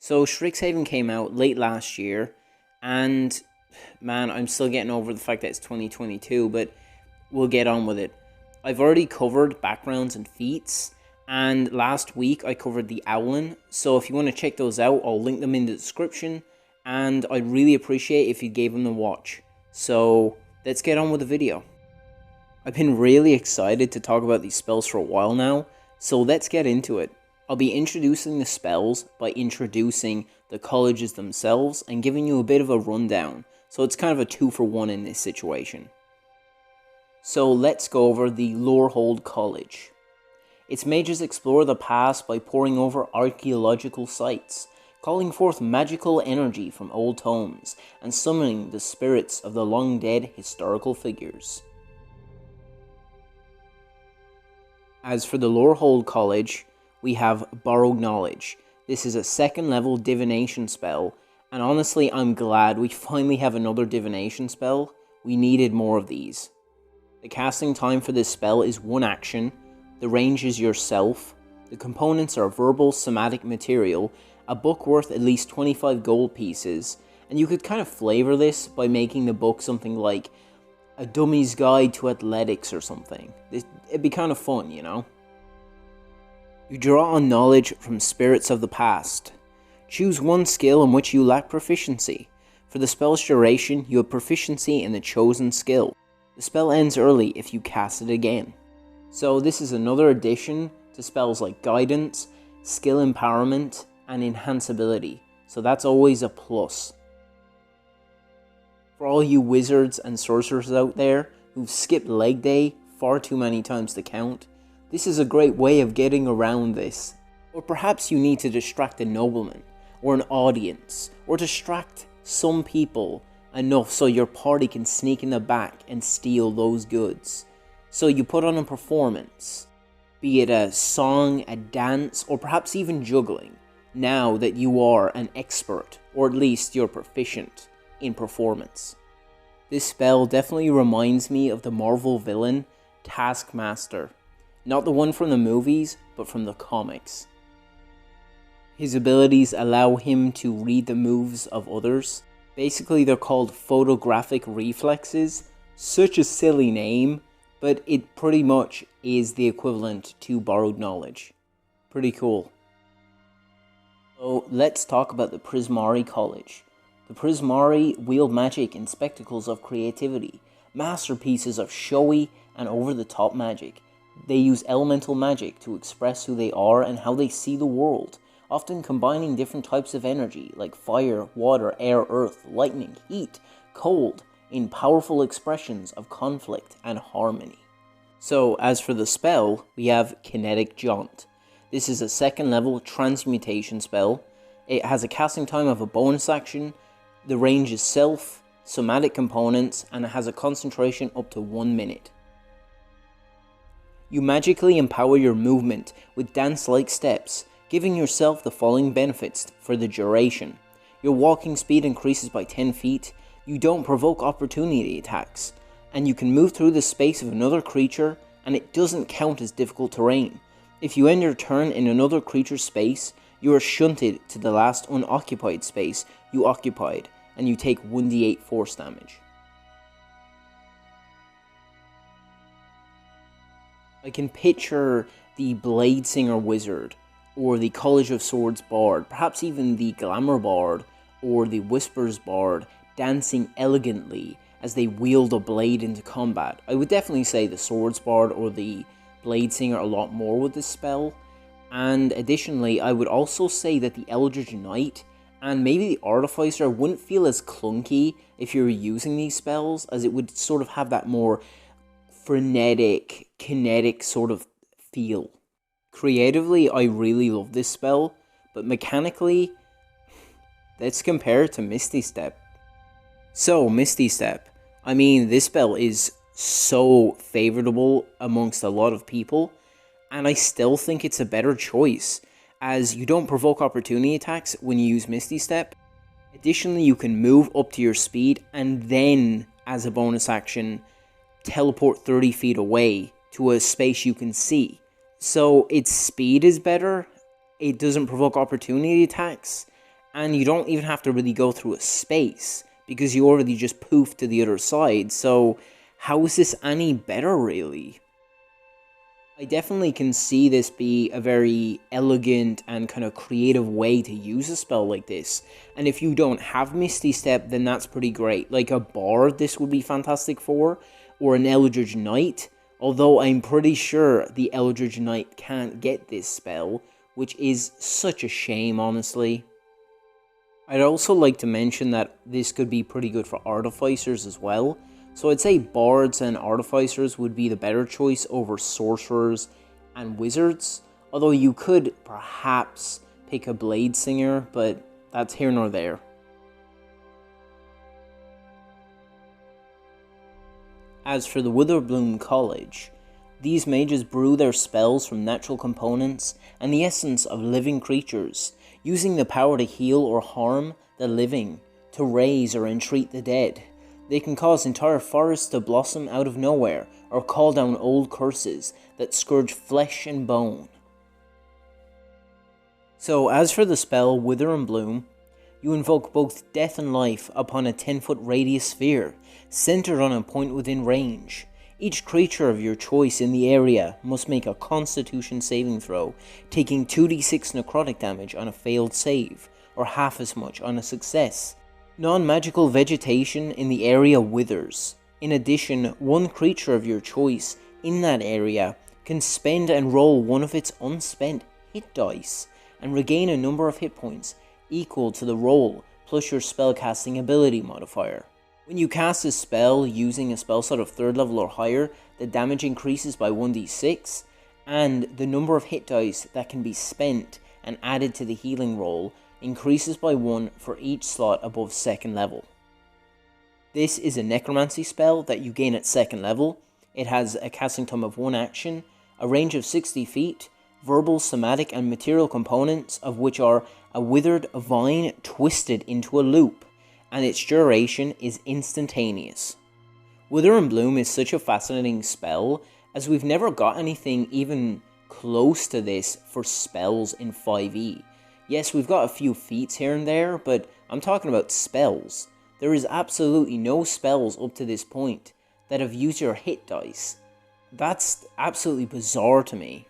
So Strixhaven came out late last year, and man, I'm still getting over the fact that it's 2022, but we'll get on with it. I've already covered backgrounds and feats, and last week I covered the Owlin, so if you want to check those out, I'll link them in the description, and I'd really appreciate if you gave them a watch. So let's get on with the video. I've been really excited to talk about these spells for a while now, so let's get into it. I'll be introducing the spells by introducing the colleges themselves and giving you a bit of a rundown, so it's kind of a 2-for-1 in this situation. So let's go over the Lorehold College. Its mages explore the past by poring over archaeological sites, calling forth magical energy from old tomes, and summoning the spirits of the long-dead historical figures. As for the Lorehold College, we have Borrowed Knowledge. This is a 2nd level divination spell, and honestly I'm glad we finally have another divination spell. We needed more of these. The casting time for this spell is 1 action, the range is yourself, the components are verbal somatic material, a book worth at least 25 gold pieces, and you could kind of flavor this by making the book something like A Dummy's Guide to Athletics or something. It'd be kind of fun, you know? You draw on knowledge from spirits of the past. Choose one skill in which you lack proficiency. For the spell's duration, you have proficiency in the chosen skill. The spell ends early if you cast it again. So this is another addition to spells like Guidance, Skill Empowerment, and Enhanceability. So that's always a plus. For all you wizards and sorcerers out there who've skipped leg day far too many times to count, this is a great way of getting around this. Or perhaps you need to distract a nobleman, or an audience, or distract some people enough so your party can sneak in the back and steal those goods. So you put on a performance, be it a song, a dance, or perhaps even juggling, now that you are an expert, or at least you're proficient in performance. This spell definitely reminds me of the Marvel villain, Taskmaster. Not the one from the movies, but from the comics. His abilities allow him to read the moves of others. Basically, they're called photographic reflexes. Such a silly name, but it pretty much is the equivalent to Borrowed Knowledge. Pretty cool. So let's talk about the Prismari College. The Prismari wield magic in spectacles of creativity, masterpieces of showy and over-the-top magic. They use elemental magic to express who they are and how they see the world, often combining different types of energy like fire, water, air, earth, lightning, heat, cold, in powerful expressions of conflict and harmony. So as for the spell, we have Kinetic Jaunt. This is a 2nd level transmutation spell. It has a casting time of a bonus action, the range is self, somatic components, and it has a concentration up to 1 minute. You magically empower your movement with dance-like steps, giving yourself the following benefits for the duration. Your walking speed increases by 10 feet, you don't provoke opportunity attacks, and you can move through the space of another creature, and it doesn't count as difficult terrain. If you end your turn in another creature's space, you are shunted to the last unoccupied space you occupied, and you take 1d8 force damage. I can picture the Bladesinger Wizard, or the College of Swords Bard, perhaps even the Glamour Bard, or the Whispers Bard, dancing elegantly as they wield a blade into combat. I would definitely say the Swords Bard or the Bladesinger a lot more with this spell, and additionally I would also say that the Eldritch Knight and maybe the Artificer wouldn't feel as clunky if you were using these spells, as it would sort of have that more frenetic, kinetic sort of feel. Creatively, I really love this spell, but mechanically, let's compare it to Misty Step. So, Misty Step, I mean, this spell is so favorable amongst a lot of people, and I still think it's a better choice, as you don't provoke opportunity attacks when you use Misty Step. Additionally, you can move up to your speed, and then, as a bonus action, teleport 30 feet away to a space you can see. So its speed is better, it doesn't provoke opportunity attacks, And you don't even have to really go through a space, because you already just poof to the other side. So how is this any better, really? I definitely can see this be a very elegant and kind of creative way to use a spell like this. And if you don't have Misty Step, then that's pretty great. Like a Bard, this would be fantastic for, or an Eldritch Knight. Although I'm pretty sure the Eldritch Knight can't get this spell, which is such a shame, honestly. I'd also like to mention that this could be pretty good for Artificers as well. So I'd say Bards and Artificers would be the better choice over Sorcerers and Wizards. Although you could perhaps pick a Blade Singer, but that's here nor there. As for the Witherbloom College, these mages brew their spells from natural components and the essence of living creatures, using the power to heal or harm the living, to raise or entreat the dead. They can cause entire forests to blossom out of nowhere, or call down old curses that scourge flesh and bone. So as for the spell Wither and Bloom, you invoke both death and life upon a 10-foot radius sphere, centered on a point within range. Each creature of your choice in the area must make a Constitution saving throw, taking 2d6 necrotic damage on a failed save, or half as much on a success. Non-magical vegetation in the area withers. In addition, one creature of your choice in that area can spend and roll one of its unspent hit dice, and regain a number of hit points equal to the roll plus your spellcasting ability modifier. When you cast a spell using a spell slot of 3rd level or higher, the damage increases by 1d6, and the number of hit dice that can be spent and added to the healing roll increases by 1 for each slot above 2nd level. This is a necromancy spell that you gain at 2nd level. It has a casting time of 1 action, a range of 60 feet, verbal, somatic, and material components of which are a withered vine twisted into a loop, and its duration is instantaneous. Wither and Bloom is such a fascinating spell, as we've never got anything even close to this for spells in 5e. Yes, we've got a few feats here and there, but I'm talking about spells. There is absolutely no spells up to this point that have used your hit dice. That's absolutely bizarre to me.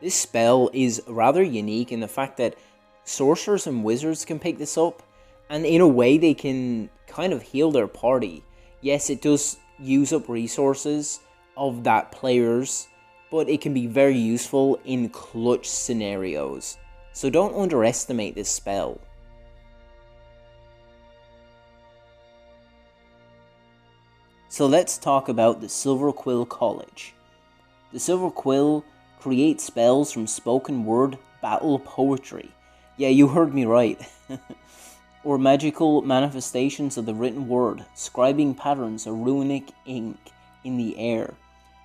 This spell is rather unique in the fact that sorcerers and wizards can pick this up, and in a way they can kind of heal their party. Yes, it does use up resources of that player's, but it can be very useful in clutch scenarios. So don't underestimate this spell. So let's talk about the Silver Quill College. The Silver Quill creates spells from spoken word battle poetry. Yeah, you heard me right. Or magical manifestations of the written word, scribing patterns of runic ink in the air.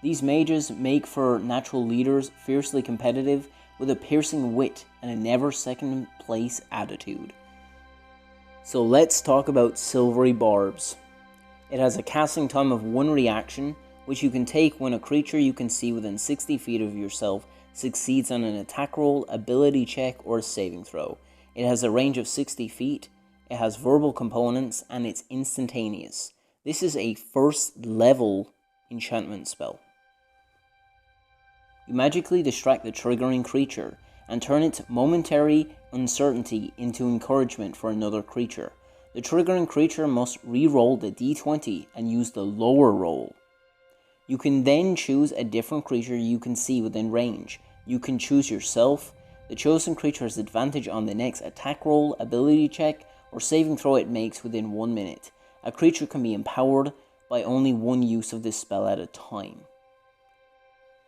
These mages make for natural leaders, fiercely competitive, with a piercing wit and a never second place attitude. So let's talk about Silvery Barbs. It has a casting time of 1 reaction, which you can take when a creature you can see within 60 feet of yourself succeeds on an attack roll, ability check, or saving throw. It has a range of 60 feet, it has verbal components, and it's instantaneous. This is a 1st level enchantment spell. You magically distract the triggering creature, and turn its momentary uncertainty into encouragement for another creature. The triggering creature must re-roll the d20 and use the lower roll. You can then choose a different creature you can see within range. You can choose yourself. The chosen creature has advantage on the next attack roll, ability check, or saving throw it makes within 1 minute. A creature can be empowered by only 1 use of this spell at a time.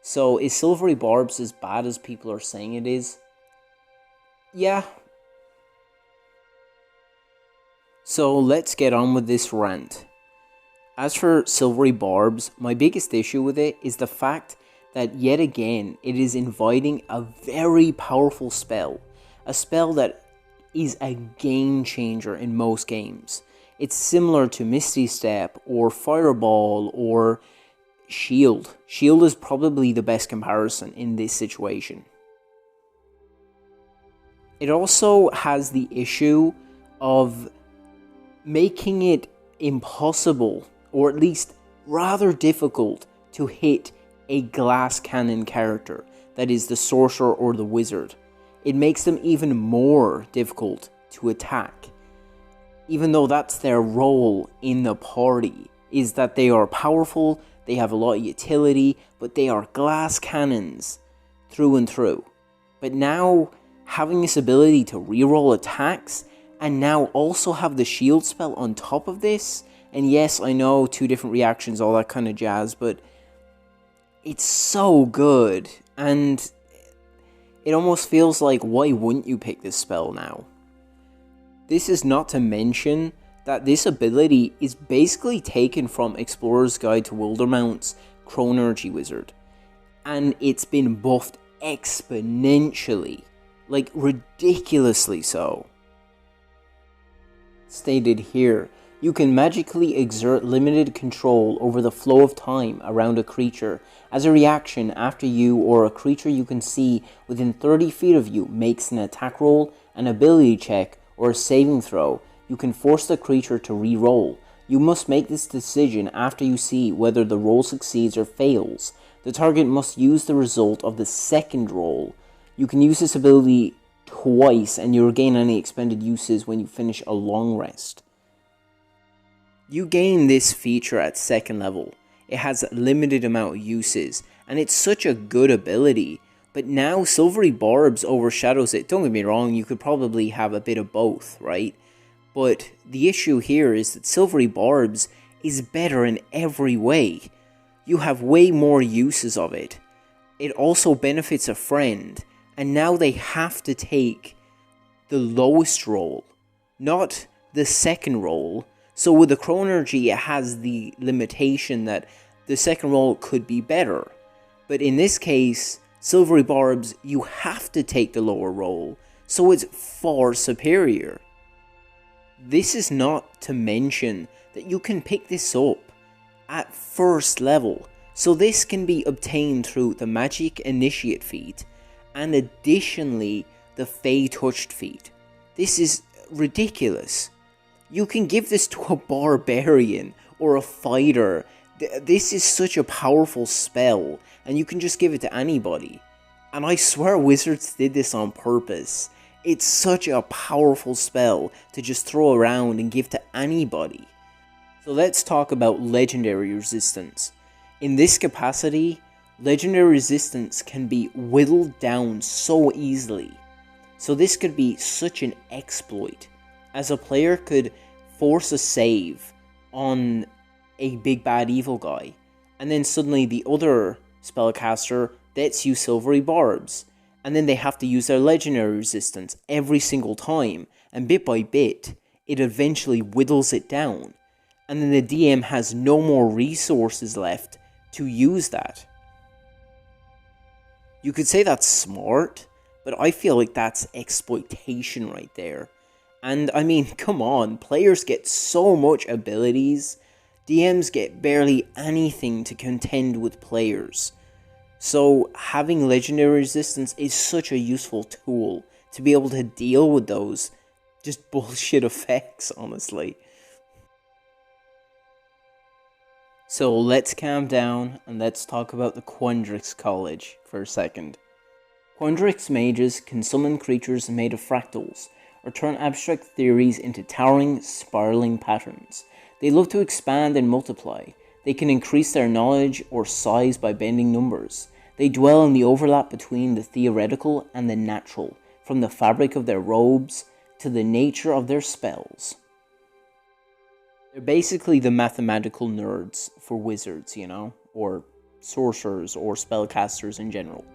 So, is Silvery Barbs as bad as people are saying it is? Yeah. So, let's get on with this rant. As for Silvery Barbs, my biggest issue with it is the fact that yet again it is inviting a very powerful spell. A spell that is a game changer in most games. It's similar to Misty Step or Fireball or Shield. Shield is probably the best comparison in this situation. It also has the issue of making it impossible, or at least rather difficult, to hit a glass cannon character, that is the sorcerer or the wizard. It makes them even more difficult to attack, even though that's their role in the party, is that they are powerful, they have a lot of utility, but they are glass cannons through and through. But now, having this ability to reroll attacks, and now also have the shield spell on top of this, and yes, I know, 2 different reactions, all that kind of jazz, but it's so good, and it almost feels like, why wouldn't you pick this spell now? This is not to mention that this ability is basically taken from Explorer's Guide to Wildermount's Chronergy Wizard, and it's been buffed exponentially, like ridiculously so. Stated here, you can magically exert limited control over the flow of time around a creature as a reaction after you or a creature you can see within 30 feet of you makes an attack roll, an ability check, or a saving throw. You can force the creature to re-roll. You must make this decision after you see whether the roll succeeds or fails. The target must use the result of the second roll. You can use this ability twice, and you regain any expended uses when you finish a long rest. You gain this feature at 2nd level. It has a limited amount of uses, and it's such a good ability, but now Silvery Barbs overshadows it. Don't get me wrong, you could probably have a bit of both, right? But the issue here is that Silvery Barbs is better in every way. You have way more uses of it. It also benefits a friend, and now they have to take the lowest roll, not the second roll. So with the Chronergy, it has the limitation that the second roll could be better. But in this case, Silvery Barbs, you have to take the lower roll, so it's far superior. This is not to mention that you can pick this up at 1st level, so this can be obtained through the Magic Initiate feat, and additionally the Fey Touched feat. This is ridiculous. You can give this to a barbarian or a fighter. This is such a powerful spell, and you can just give it to anybody. And I swear Wizards did this on purpose. It's such a powerful spell to just throw around and give to anybody. So let's talk about Legendary Resistance. In this capacity, Legendary Resistance can be whittled down so easily. So this could be such an exploit, as a player could force a save on a big bad evil guy, and then suddenly the other spellcaster lets you Silvery Barbs, and then they have to use their Legendary Resistance every single time, and bit by bit, it eventually whittles it down, and then the DM has no more resources left to use that. You could say that's smart, but I feel like that's exploitation right there. And I mean, come on, players get so much abilities, DMs get barely anything to contend with players. So having Legendary Resistance is such a useful tool to be able to deal with those just bullshit effects, honestly. So let's calm down and let's talk about the Quadrix College for a second. Quadrix Mages can summon creatures made of fractals, or turn abstract theories into towering, spiraling patterns. They love to expand and multiply. They can increase their knowledge or size by bending numbers. They dwell in the overlap between the theoretical and the natural, from the fabric of their robes to the nature of their spells. They're basically the mathematical nerds for wizards, you know, or sorcerers or spellcasters in general.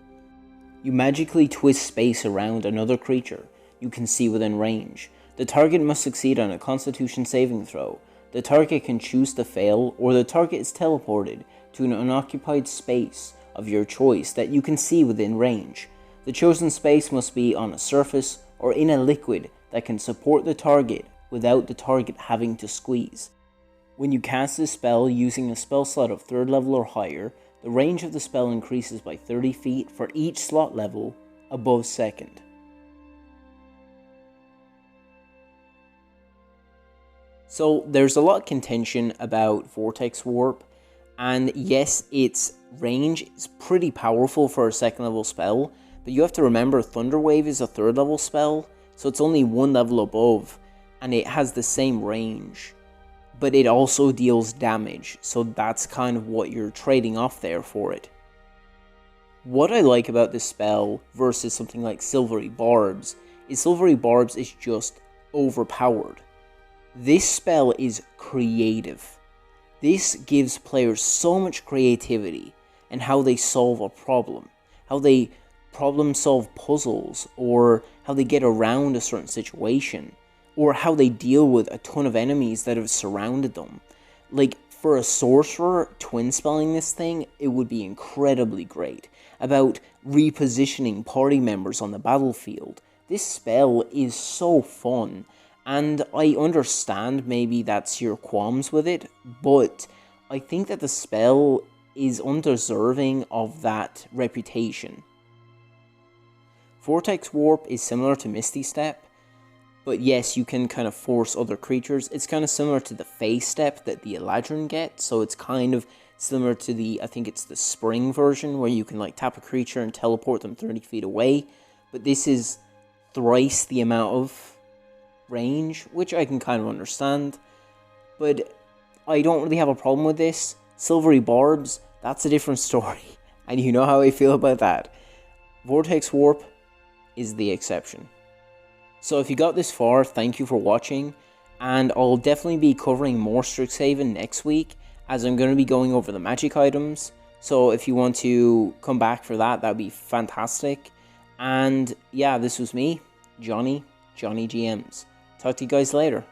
You magically twist space around another creature you can see within range. The target must succeed on a Constitution saving throw. The target can choose to fail, or the target is teleported to an unoccupied space of your choice that you can see within range. The chosen space must be on a surface or in a liquid that can support the target without the target having to squeeze. When you cast this spell using a spell slot of 3rd level or higher, the range of the spell increases by 30 feet for each slot level above 2nd. So there's a lot of contention about Vortex Warp, and yes, its range is pretty powerful for a 2nd level spell, but you have to remember Thunder Wave is a 3rd level spell, so it's only 1 level above, and it has the same range. But it also deals damage, so that's kind of what you're trading off there for it. What I like about this spell versus something like Silvery Barbs is Silvery Barbs is just overpowered. This spell is creative. This gives players so much creativity in how they solve a problem, how they problem solve puzzles, or how they get around a certain situation, or how they deal with a ton of enemies that have surrounded them. Like, for a sorcerer, twin spelling this thing, it would be incredibly great. About repositioning party members on the battlefield. This spell is so fun, and I understand maybe that's your qualms with it, but I think that the spell is undeserving of that reputation. Vortex Warp is similar to Misty Step, but yes, you can kind of force other creatures. It's kind of similar to the Phase Step that the Eladrin get, so it's kind of similar to the, I think it's the Spring version, where you can like tap a creature and teleport them 30 feet away, but this is thrice the amount of range, which I can kind of understand, but I don't really have a problem with this. Silvery Barbs, that's a different story, and you know how I feel about that. Vortex Warp is the exception. So if you got this far, thank you for watching, and I'll definitely be covering more Strixhaven next week, as I'm going to be going over the magic items, so if you want to come back for that, that'd be fantastic. And yeah, this was me, JohnnyGMs. Talk to you guys later.